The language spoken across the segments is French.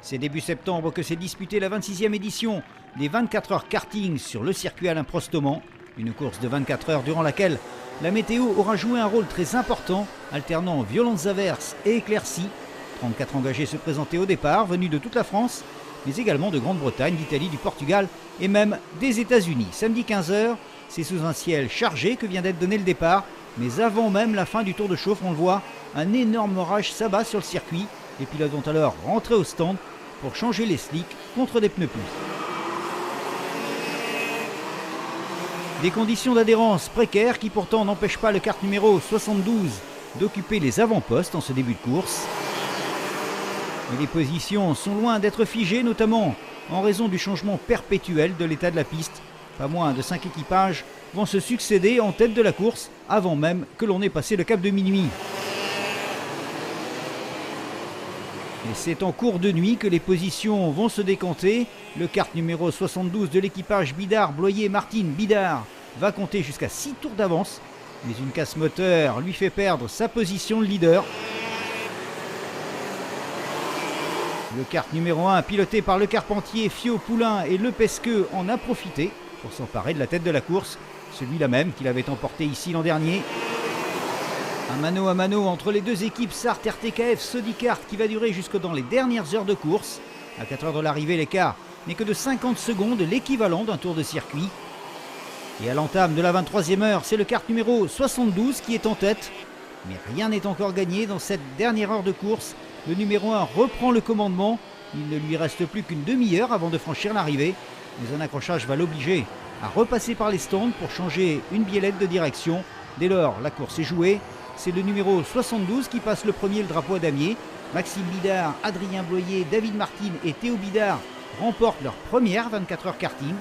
C'est début septembre que s'est disputée la 26e édition des 24 heures karting sur le circuit Alain Prost au Mans. Une course de 24 heures durant laquelle la météo aura joué un rôle très important, alternant violentes averses et éclaircies. 34 engagés se présentaient au départ, venus de toute la France, mais également de Grande-Bretagne, d'Italie, du Portugal et même des États-Unis. Samedi 15h, c'est sous un ciel chargé que vient d'être donné le départ, mais avant même la fin du tour de chauffe, on le voit, un énorme orage s'abat sur le circuit. Les pilotes vont alors rentrer au stand pour changer les slicks contre des pneus pluie. Des conditions d'adhérence précaires qui pourtant n'empêchent pas le kart numéro 72 d'occuper les avant-postes en ce début de course. Mais les positions sont loin d'être figées, notamment en raison du changement perpétuel de l'état de la piste. Pas moins de 5 équipages vont se succéder en tête de la course avant même que l'on ait passé le cap de minuit. Et c'est en cours de nuit que les positions vont se décanter. Le kart numéro 72 de l'équipage Bidard-Bloyer-Martin-Bidard va compter jusqu'à 6 tours d'avance. Mais une casse moteur lui fait perdre sa position de leader. Le kart numéro 1, piloté par le Carpentier, Fio, Poulain et Le Pesqueux, en a profité pour s'emparer de la tête de la course. Celui-là même qu'il avait emporté ici l'an dernier. Un mano à mano entre les deux équipes Sarthe RTKF Sodicart qui va durer jusque dans les dernières heures de course. À 4 heures de l'arrivée, l'écart n'est que de 50 secondes, l'équivalent d'un tour de circuit. Et à l'entame de la 23e heure, c'est le kart numéro 72 qui est en tête. Mais rien n'est encore gagné dans cette dernière heure de course. Le numéro 1 reprend le commandement. Il ne lui reste plus qu'une demi-heure avant de franchir l'arrivée. Mais un accrochage va l'obliger à repasser par les stands pour changer une biellette de direction. Dès lors, la course est jouée. C'est le numéro 72 qui passe le premier le drapeau à damier. Maxime Bidard, Adrien Bloyer, David Martin et Théo Bidard remportent leur première 24 heures karting.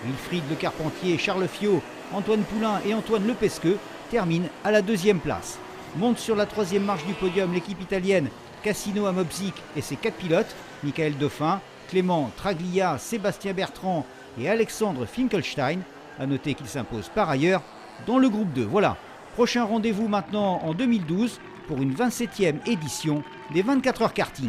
Wilfried Le Carpentier, Charles Fio, Antoine Poulain et Antoine Le Pesqueux terminent à la 2e place. Monte sur la 3e marche du podium l'équipe italienne Cassino Amobzic et ses 4 pilotes, Michael Dauphin, Clément Traglia, Sébastien Bertrand et Alexandre Finkelstein. A noter qu'ils s'imposent par ailleurs dans le groupe 2. Voilà. Prochain rendez-vous maintenant en 2012 pour une 27e édition des 24 heures karting.